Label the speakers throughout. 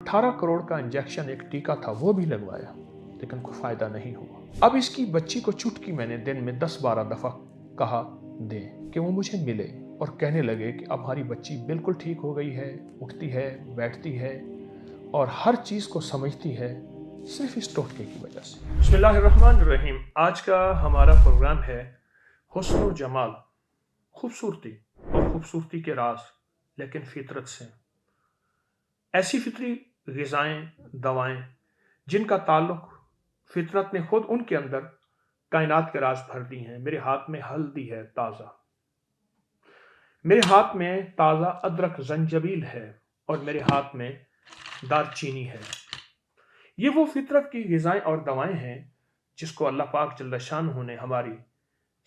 Speaker 1: 18 करोड़ का इंजेक्शन एक टीका था वो भी लगवाया, लेकिन कोई फायदा नहीं हुआ। अब इसकी बच्ची को चुटकी मैंने दिन में 10-12 दफा कहा दें कि वो मुझे मिले और कहने लगे कि अब हमारी बच्ची बिल्कुल ठीक हो गई है, उठती है, बैठती है और हर चीज को समझती है, सिर्फ इस टोटके की वजह से। बिस्मिल्लाहिर्रहमानिर्रहीम। आज का हमारा प्रोग्राम है हुस्न व जमाल, खूबसूरती और खूबसूरती के राज, लेकिन फितरत से। ऐसी फितरी ग़िज़ाएं, दवाएं जिनका ताल्लुक फितरत ने खुद उनके अंदर कायनात के राज भर दी हैं। मेरे हाथ में हल्दी है ताज़ा, मेरे हाथ में ताज़ा अदरक जंजबील है और मेरे हाथ में दारचीनी है। ये वो फितरत की ग़िज़ाएं और दवाएं हैं जिसको अल्लाह पाक जल्ल शानहू ने हमारी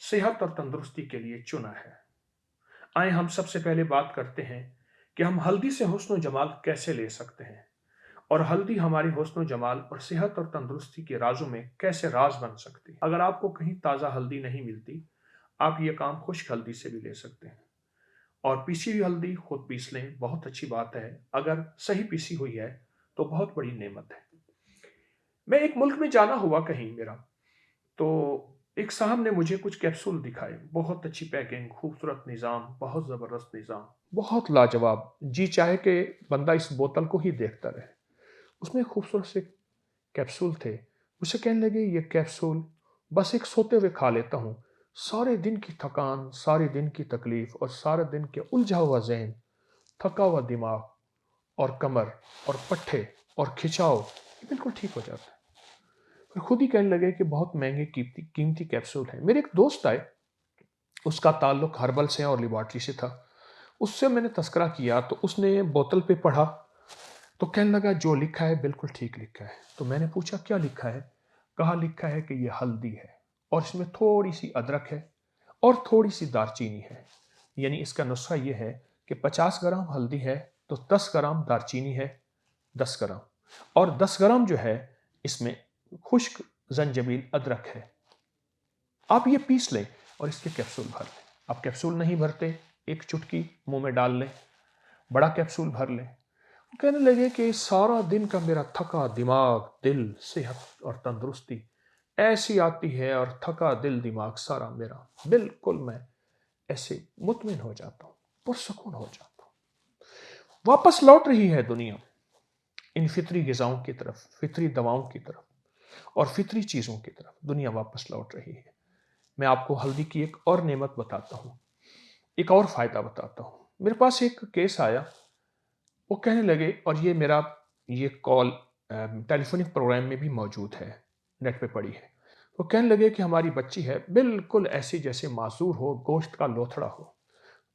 Speaker 1: सेहत और तंदुरुस्ती के लिए चुना है। आए हम सबसे पहले बात करते हैं कि हम हल्दी से हुस्न जमाल कैसे ले सकते हैं और हल्दी हमारी हुस्न जमाल और सेहत और तंदुरुस्ती के राजों में कैसे राज बन सकती है। अगर आपको कहीं ताज़ा हल्दी नहीं मिलती, आप ये काम खुश्क हल्दी से भी ले सकते हैं और पीसी हुई हल्दी खुद पीस लें, बहुत अच्छी बात है। अगर सही पीसी हुई है तो बहुत बड़ी नेमत है। मैं एक मुल्क में जाना हुआ कहीं मेरा, तो एक साहब ने मुझे कुछ कैप्सूल दिखाए, बहुत अच्छी पैकिंग, खूबसूरत निज़ाम, बहुत ज़बरदस्त निज़ाम, बहुत लाजवाब। जी चाहे कि बंदा इस बोतल को ही देखता रहे। उसमें खूबसूरत से कैप्सूल थे। मुझसे कहने लगे ये कैप्सूल बस एक सोते हुए खा लेता हूँ, सारे दिन की थकान, सारे दिन की तकलीफ और सारे दिन के उलझा हुआ जहन, थका हुआ दिमाग और कमर और पट्ठे और खिंचाव बिल्कुल ठीक हो जाता है। फिर खुद ही कहने लगे कि बहुत महंगे कीमती कैप्सूल है। मेरे एक दोस्त आए, उसका ताल्लुक हर्बल से और लेबॉर्ट्री से था। उससे मैंने तस्करा किया तो उसने बोतल पे पढ़ा तो कहने लगा जो लिखा है बिल्कुल ठीक लिखा है। तो मैंने पूछा क्या लिखा है? कहा लिखा है कि ये हल्दी है और इसमें थोड़ी सी अदरक है और थोड़ी सी दारचीनी है। यानी इसका नुस्खा ये है कि 50 ग्राम हल्दी है तो 10 ग्राम दारचीनी है, 10 ग्राम, और 10 ग्राम जो है इसमें खुश्क जंजबील अदरक है। आप ये पीस लें और इसके कैप्सूल भर लें। आप कैप्सूल नहीं भरते, एक चुटकी मुंह में डाल लें, बड़ा कैप्सूल भर लें। कहने लगे कि सारा दिन का मेरा थका दिमाग, दिल, सेहत और तंदुरुस्ती ऐसी आती है और थका दिल दिमाग सारा मेरा बिल्कुल, मैं ऐसे मुतमिन हो जाता हूँ, पुरसुकून हो जाता हूँ। वापस लौट रही है दुनिया इन फितरी ग़िज़ाओं की तरफ, फितरी दवाओं की तरफ और फितरी चीज़ों की तरफ दुनिया वापस लौट रही है। मैं आपको हल्दी की एक और नेमत बताता हूँ, एक और फ़ायदा बताता हूँ। मेरे पास एक केस आया, वो कहने लगे, और ये मेरा ये कॉल टेलीफोनिक प्रोग्राम में भी मौजूद है, नेट पे पड़ी है। वो कहने लगे कि हमारी बच्ची है बिल्कुल ऐसी जैसे मासूर हो, गोश्त का लोथड़ा हो,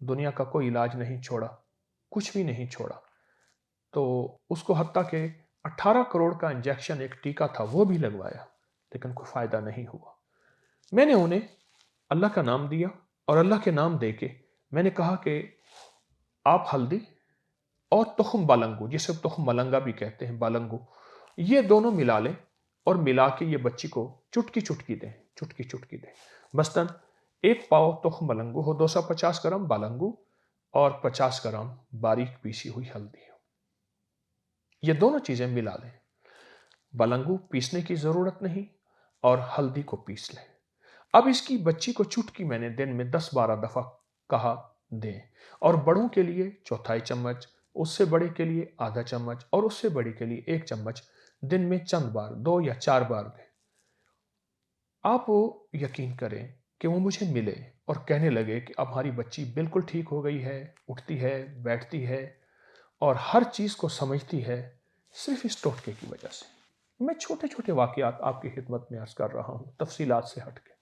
Speaker 1: दुनिया का कोई इलाज नहीं छोड़ा, कुछ भी नहीं छोड़ा। तो उसको हत्ता के 18 करोड़ का इंजेक्शन एक टीका था वो भी लगवाया, लेकिन कोई फ़ायदा नहीं हुआ। मैंने उन्हें अल्लाह का नाम दिया और अल्लाह के नाम दे के मैंने कहा कि आप हल्दी और तुखम बालंगू, जिसे तुखम मलंगा भी कहते हैं, बालंगू, ये दोनों मिला लें और मिला के ये बच्ची को चुटकी चुटकी दें, चुटकी चुटकी दें। मसलन एक पाव तुखम मलंगू हो, 250 ग्राम बालंगू और 50 ग्राम बारीक पीसी हुई हल्दी हो, ये दोनों चीज़ें मिला लें। बालंगू पीसने की ज़रूरत नहीं और हल्दी को पीस लें। अब इसकी बच्ची को चुटकी मैंने दिन में 10-12 दफ़ा कहा दें, और बड़ों के लिए चौथाई चम्मच, उससे बड़े के लिए आधा चम्मच और उससे बड़े के लिए 1 चम्मच दिन में चंद बार, 2 या 4 बार दें। आप वो यकीन करें कि वो मुझे मिले और कहने लगे कि अब हमारी बच्ची बिल्कुल ठीक हो गई है, उठती है, बैठती है और हर चीज़ को समझती है, सिर्फ इस टोटके की वजह से। मैं छोटे छोटे वाक़यात आपकी खिदमत में अर्ज़ कर रहा हूँ, तफसीलात से हट के।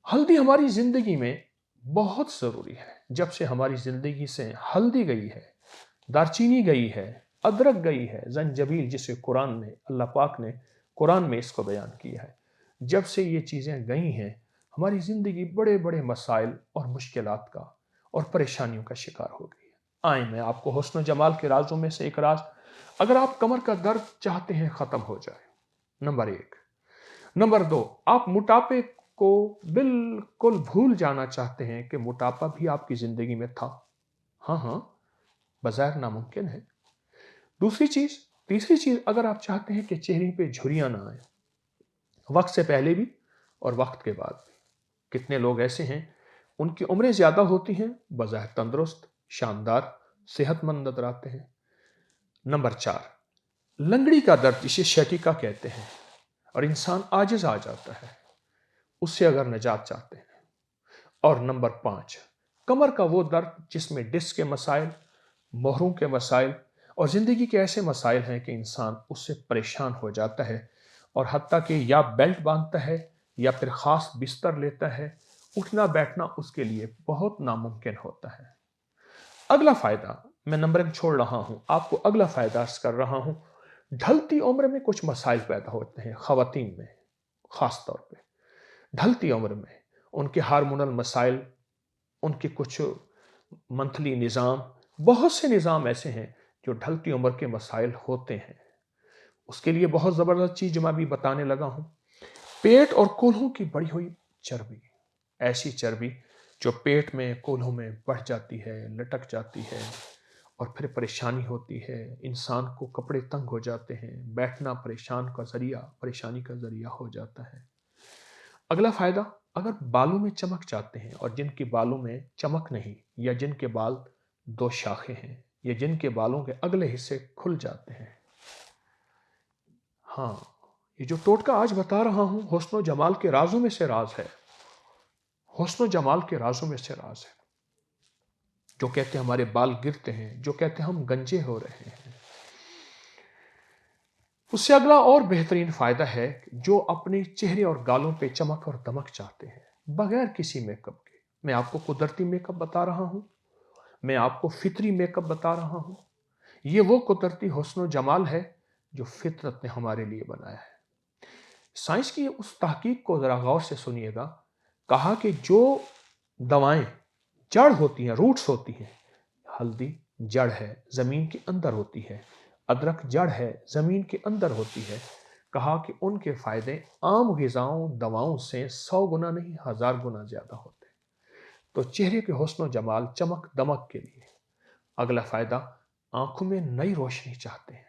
Speaker 1: हल्दी हमारी ज़िंदगी में बहुत ज़रूरी है। जब से हमारी ज़िंदगी से हल्दी गई है, दारचीनी गई है, अदरक गई है, जंजबील जिसे कुरान में अल्लाह पाक ने कुरान में इसको बयान किया है, जब से ये चीज़ें गई हैं हमारी ज़िंदगी बड़े बड़े मसाइल और मुश्किलात का और परेशानियों का शिकार हो गई है। आए मैं आपको हुस्न जमाल के राजों में से एक राज, अगर आप कमर का दर्द चाहते हैं ख़त्म हो जाए, नंबर 1। नंबर 2, आप मोटापे को बिल्कुल भूल जाना चाहते हैं कि मोटापा भी आपकी ज़िंदगी में था। हाँ हाँ, बज़ाहिर नामुमकिन है, तीसरी चीज, अगर आप चाहते हैं कि चेहरे पे झुर्रियां ना आए, वक्त से पहले भी और वक्त के बाद भी, कितने लोग ऐसे हैं उनकी उम्रें ज्यादा होती हैं, बज़ाहिर तंदुरुस्त, शानदार, सेहतमंद नजर आते हैं। नंबर 4, लंगड़ी का दर्द, जिसे शैटिका कहते हैं, और इंसान आजिज आ जाता है, उससे अगर निजात चाहते हैं। और नंबर 5, कमर का वो दर्द जिसमें डिस्क के मसाइल, मोहरों के मसाइल और जिंदगी के ऐसे मसाइल हैं कि इंसान उससे परेशान हो जाता है और हत्ता कि या बेल्ट बांधता है या फिर खास बिस्तर लेता है, उठना बैठना उसके लिए बहुत नामुमकिन होता है। अगला फायदा, मैं नंबरिंग छोड़ रहा हूं, आपको अगला फायदा अर्ज कर रहा हूं। ढलती उम्र में कुछ मसाइल पैदा होते हैं खवातीन में, खास तौर पे ढलती उम्र में उनके हार्मोनल मसाइल, उनके कुछ मंथली निज़ाम, बहुत से निज़ाम ऐसे हैं जो ढलती उम्र के मसाइल होते हैं। उसके लिए बहुत ज़बरदस्त चीज़ जो मैं अभी बताने लगा हूं, पेट और कोल्हों की बढ़ी हुई चर्बी, ऐसी चर्बी जो पेट में, कोल्हों में बढ़ जाती है, लटक जाती है और फिर परेशानी होती है, इंसान को कपड़े तंग हो जाते हैं, बैठना परेशानी का जरिया हो जाता है। अगला फायदा, अगर बालों में चमक चाहते हैं और जिनके बालों में चमक नहीं, या जिनके बाल 2 शाखें हैं, या जिनके बालों के अगले हिस्से खुल जाते हैं, हाँ, ये जो टोटका आज बता रहा हूं, हुस्न जमाल के राजों में से राज है, हुस्न जमाल के राजों में से राज है। जो कहते हैं हमारे बाल गिरते हैं, जो कहते हैं हम गंजे हो रहे हैं, उससे अगला और बेहतरीन फायदा है, जो अपने चेहरे और गालों पे चमक और दमक चाहते हैं बगैर किसी मेकअप के। मैं आपको कुदरती मेकअप बता रहा हूं, मैं आपको फितरी मेकअप बता रहा हूं। ये वो कुदरती हुस्न जमाल है जो फितरत ने हमारे लिए बनाया है। साइंस की उस तहकीक को जरा गौर से सुनिएगा। कहा कि जो दवाएं जड़ होती हैं, रूट्स होती हैं, हल्दी जड़ है, जमीन के अंदर होती है, अदरक जड़ है, जमीन के अंदर होती है। कहा कि उनके फायदे आम ग़िज़ाओं, दवाओं से 100 गुना नहीं 1000 गुना ज्यादा होते हैं। तो चेहरे के हुस्न जमाल, चमक दमक के लिए अगला फायदा, आंखों में नई रोशनी चाहते हैं,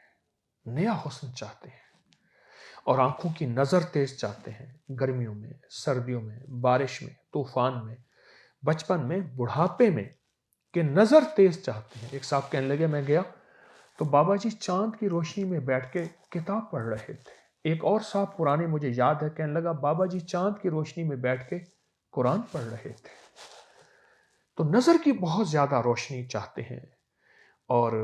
Speaker 1: नया हुस्न चाहते हैं और आंखों की नजर तेज चाहते हैं, गर्मियों में, सर्दियों में, बारिश में, तूफान में, बचपन में, बुढ़ापे में, कि नजर तेज चाहते हैं। एक साहब कहने लगे, मैं गया तो बाबा जी चांद की रोशनी में बैठ के किताब पढ़ रहे थे। एक और साहब पुराने, मुझे याद है, कहने लगा बाबा जी चांद की रोशनी में बैठ के कुरान पढ़ रहे थे। तो नजर की बहुत ज्यादा रोशनी चाहते हैं। और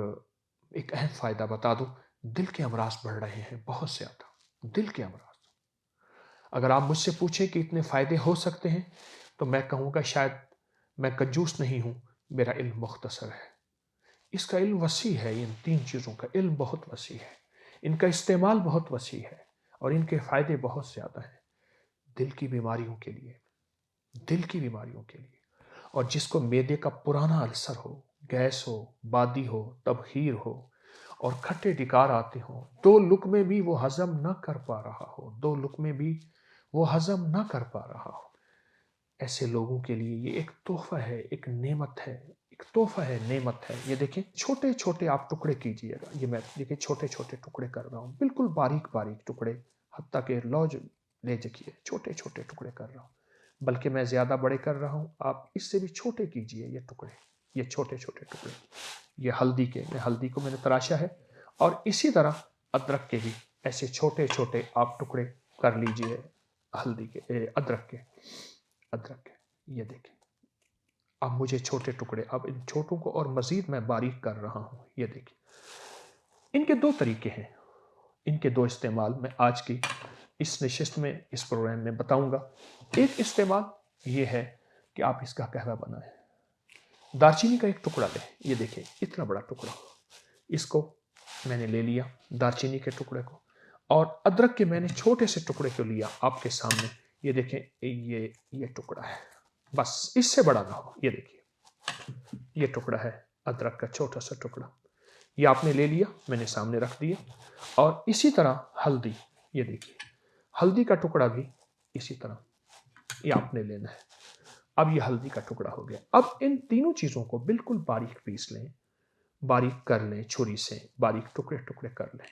Speaker 1: एक अहम फायदा बता दूं, दिल के अमराज बढ़ रहे हैं बहुत ज्यादा, दिल के अमराज। अगर आप मुझसे पूछें कि इतने फायदे हो सकते हैं, तो मैं कहूँगा शायद मैं कंजूस नहीं हूँ, मेरा इल्म मुख्तसर है। इसका इल्म वसी है, इन 3 चीज़ों का इल्म बहुत वसी है, इनका इस्तेमाल बहुत वसी है और इनके फायदे बहुत ज़्यादा हैं दिल की बीमारियों के लिए, दिल की बीमारियों के लिए। और जिसको मैदे का पुराना अल्सर हो, गैस हो, बादी हो, तबखीर हो और खट्टे डिकार आते हों, 2 लुक़मे भी वो हजम न कर पा रहा हो, 2 लुक़मे भी वो हजम न कर पा रहा हो, ऐसे लोगों के लिए ये एक तोहफा है, एक नेमत है, एक तोहफा है, नेमत है। ये देखें, छोटे छोटे आप टुकड़े कीजिएगा। ये मैं देखिए छोटे छोटे टुकड़े कर रहा हूँ, बिल्कुल बारीक बारीक टुकड़े, हत्ता के लौज ले देखिए, छोटे छोटे टुकड़े कर रहा हूँ, बल्कि मैं ज्यादा बड़े कर रहा हूँ, आप इससे भी छोटे कीजिए ये टुकड़े, ये छोटे छोटे टुकड़े। ये हल्दी के, हल्दी को मैंने तराशा है, और इसी तरह अदरक के भी ऐसे छोटे छोटे आप टुकड़े कर लीजिए, हल्दी के, अदरक के, ये देखें। अब मुझे छोटे टुकड़े, अब इन छोटों को और मजीद मैं बारीक कर रहा हूं, ये देखिए। इनके 2 तरीके हैं, इनके 2 इस्तेमाल मैं आज की इस नशिस्त में, इस प्रोग्राम में बताऊंगा। एक इस्तेमाल ये है कि आप इसका कहवा बनाएं। दालचीनी का एक टुकड़ा लें, ये देखिए इतना बड़ा टुकड़ा, इसको मैंने ले लिया, दालचीनी के टुकड़े को, और अदरक के मैंने छोटे से टुकड़े को लिया आपके सामने, ये देखें, ये टुकड़ा है, बस इससे बड़ा ना हो। ये देखिए, ये टुकड़ा है अदरक का, छोटा सा टुकड़ा, ये आपने ले लिया, मैंने सामने रख दिया। और इसी तरह हल्दी, ये देखिए, हल्दी का टुकड़ा भी इसी तरह ये आपने लेना है। अब ये हल्दी का टुकड़ा हो गया। अब इन तीनों चीजों को बिल्कुल बारीक पीस लें, बारीक कर लें, छुरी से बारीक टुकड़े टुकड़े कर लें।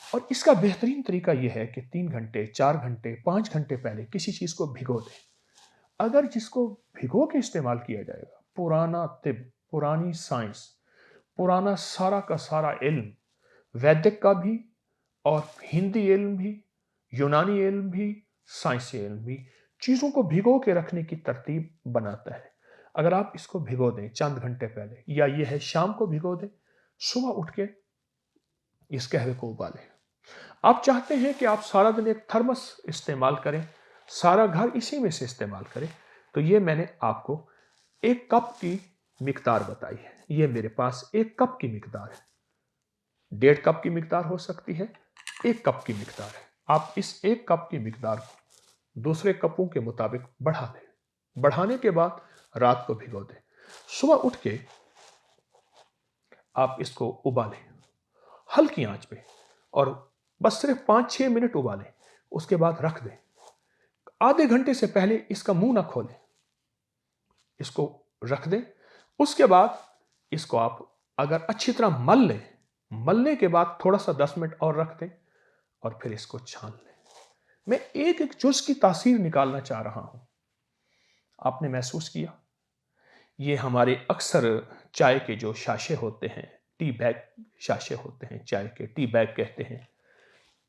Speaker 1: और इसका बेहतरीन तरीका यह है कि 3 घंटे, 4 घंटे, 5 घंटे पहले किसी चीज़ को भिगो दें। अगर जिसको भिगो के इस्तेमाल किया जाएगा, पुराना तिब, पुरानी साइंस, पुराना सारा का सारा इल्म, वैदिक का भी और हिंदी इल्म भी, यूनानी इल्म भी, साइंसी इल्म भी, चीज़ों को भिगो के रखने की तरतीब बनाता है। अगर आप इसको भिगो दें चंद घंटे पहले, या ये है शाम को भिगो दें, सुबह उठ के इस कहवे को उबालें। आप चाहते हैं कि आप सारा दिन एक थर्मस इस्तेमाल करें, सारा घर इसी में से इस्तेमाल करें, तो ये मैंने आपको 1 कप की मिकदार बताई है। ये मेरे पास 1 कप की मिकदार है, 1.5 कप की मिकदार हो सकती है, 1 कप की मिकदार है। आप इस 1 कप की मिकदार को दूसरे कपों के मुताबिक बढ़ा दें। बढ़ाने के बाद रात को भिगो दें। सुबह उठ के आप इसको उबालें हल्की आंच पे, और बस सिर्फ 5-6 मिनट उबालें। उसके बाद रख दें। आधे घंटे से पहले इसका मुंह ना खोलें, इसको रख दें। उसके बाद इसको आप अगर अच्छी तरह मल लें, मलने के बाद थोड़ा सा 10 मिनट और रख दें और फिर इसको छान लें। मैं एक एक जुज की तासीर निकालना चाह रहा हूं। आपने महसूस किया, ये हमारे अक्सर चाय के जो शाशे होते हैं, टी बैग शाशे होते हैं, चाय के टी बैग कहते हैं,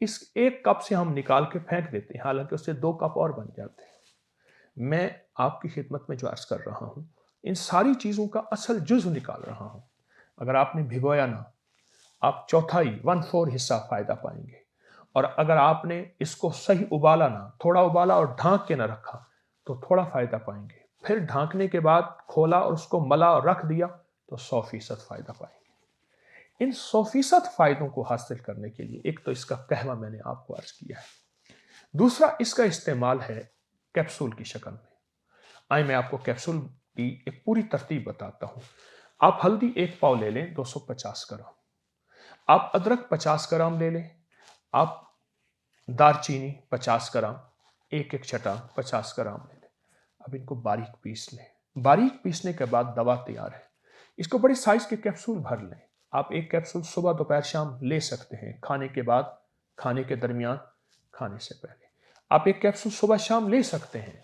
Speaker 1: इस 1 कप से हम निकाल के फेंक देते हैं, हालांकि उससे 2 कप और बन जाते हैं। मैं आपकी खिदमत में जो अर्ज कर रहा हूं, इन सारी चीजों का असल जुज़ निकाल रहा हूं। अगर आपने भिगोया ना, आप चौथाई 1/4 हिस्सा फायदा पाएंगे। और अगर आपने इसको सही उबाला ना, थोड़ा उबाला और ढांक के ना रखा, तो थोड़ा फायदा पाएंगे। फिर ढांकने के बाद खोला और उसको मला और रख दिया, तो 100% फायदा पाएंगे। इन 100% फायदों को हासिल करने के लिए एक तो इसका कहवा मैंने आपको अर्ज किया है, दूसरा इसका इस्तेमाल है कैप्सूल की शक्ल में। आइए मैं आपको कैप्सूल की एक पूरी तरतीब बताता हूं। आप हल्दी 1 पाव ले लें, 250 ग्राम। आप अदरक 50 ग्राम ले लें। आप दालचीनी 50 ग्राम, एक एक छटा 50 ग्राम ले लें। अब इनको बारीक पीस लें। बारीक पीसने के बाद दवा तैयार है। इसको बड़ी साइज के कैप्सूल भर लें। आप एक कैप्सूल सुबह, दोपहर, शाम ले सकते हैं, खाने के बाद, खाने के दरमियान, खाने से पहले। आप एक कैप्सूल सुबह शाम ले सकते हैं।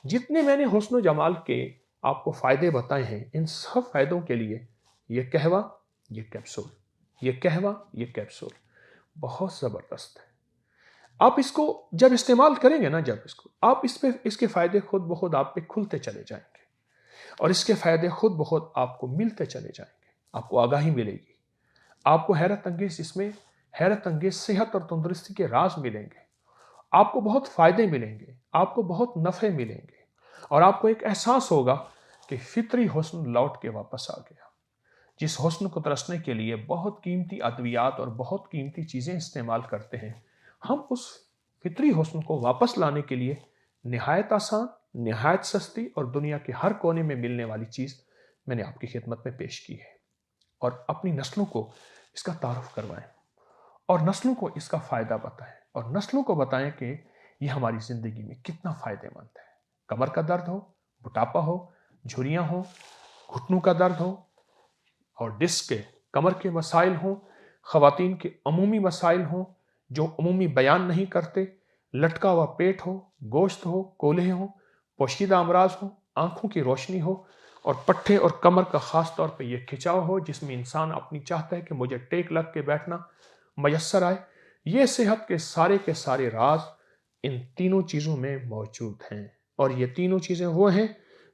Speaker 1: जितने मैंने हुस्न जमाल के आपको फायदे बताए हैं, इन सब फायदों के लिए ये कहवा, ये कैप्सूल, ये कहवा, ये कैप्सूल बहुत जबरदस्त है। आप इसको जब इस्तेमाल करेंगे ना, जब इसको आप इसके फायदे खुद ब खुद आप पे खुलते चले जाएंगे, और इसके फायदे खुद ब खुद आपको मिलते चले जाएंगे। आपको आगाही मिलेगी, आपको हैरत अंगेज सेहत और तंदुरुस्ती के राज मिलेंगे, आपको बहुत फायदे मिलेंगे, आपको बहुत नफे मिलेंगे, और आपको एक एहसास होगा कि फितरी हुस्न लौट के वापस आ गया। जिस हुस्न को तरसने के लिए बहुत कीमती अद्वियात और बहुत कीमती चीज़ें इस्तेमाल करते हैं, हम उस फितरी हुस्न को वापस लाने के लिए निहायत आसान, निहायत सस्ती और दुनिया के हर कोने में मिलने वाली चीज़ मैंने आपकी खिदमत में पेश की है। और अपनी नस्लों को इसका तारुफ करवाएं, और नस्लों को इसका फ़ायदा बताएं, और नस्लों को बताएं कि ये हमारी ज़िंदगी में कितना फ़ायदेमंद है। कमर का दर्द हो, मोटापा हो, झुर्रियाँ हो, घुटनों का दर्द हो, और डिस्क के, कमर के मसाइल हों, ख़वातीन के अमूमी मसाइल हों जो अमूमी बयान नहीं करते, लटका हुआ पेट हो, गोश्त हो, कोल्हे हो, पोशीदा अमराज हो, आंखों की रोशनी हो, और पट्टे और कमर का ख़ास तौर पे ये खिंचाव हो जिसमें इंसान अपनी चाहता है कि मुझे टेक लग के बैठना मयस्सर आए, ये सेहत के सारे राज इन तीनों चीज़ों में मौजूद हैं। और ये तीनों चीज़ें वो हैं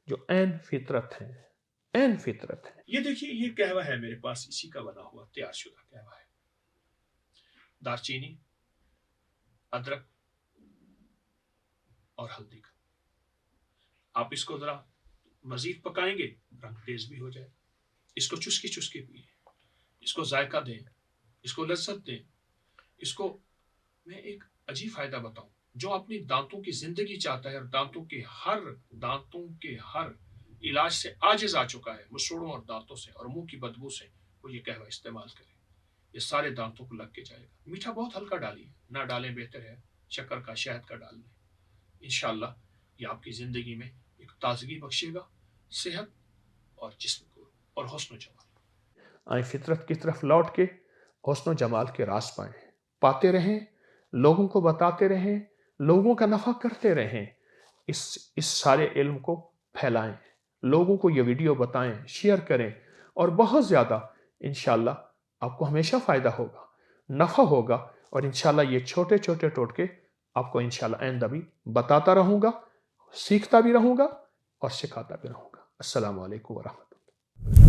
Speaker 1: जो ऐन फितरत हैं, ऐन फितरत है। ये देखिए, ये कहवा है मेरे पास, इसी का बना हुआ तैयार शुदा कहवा है। दालचीनी, अदरक और हल्दी का। आप इसको जरा मजीद पकाएंगे, रंग तेज भी हो जाए। इसको चुस्की चुस्की पिए, इसको जायका दें, इसको लज्जत दें। इसको मैं एक अजीब फायदा बताऊं, जो अपनी दांतों की जिंदगी चाहता है और दांतों के हर इलाज से आजिज आ चुका है, मसूड़ों और दांतों से और मुंह की बदबू से, वो ये कहवा इस्तेमाल करे। ये सारे दांतों को लग के जाएगा। मीठा बहुत हल्का डालिए, ना डालें बेहतर है, शक्कर का, शहद का डाल लें। इंशाअल्लाह ये आपकी जिंदगी में एक ताजगी बख्शेगा, सेहत और जिस्म को और हुस्न जमाल। آئیں فطرت کی طرف لوٹ کے حسن و جمال کے راز پائیں، پاتے رہیں، لوگوں کو بتاتے رہیں، لوگوں کا نفع کرتے رہیں، اس سارے علم کو پھیلائیں، لوگوں کو یہ ویڈیو بتائیں، شیئر کریں، اور بہت زیادہ انشاءاللہ آپ کو ہمیشہ فائدہ ہوگا، نفع ہوگا، اور انشاءاللہ یہ چھوٹے چھوٹے ٹوٹکے آپ کو انشاءاللہ آئندہ بھی بتاتا رہوں گا، سیکھتا بھی رہوں گا اور سکھاتا بھی رہوں گا۔ السلام علیکم ورحمۃ اللہ۔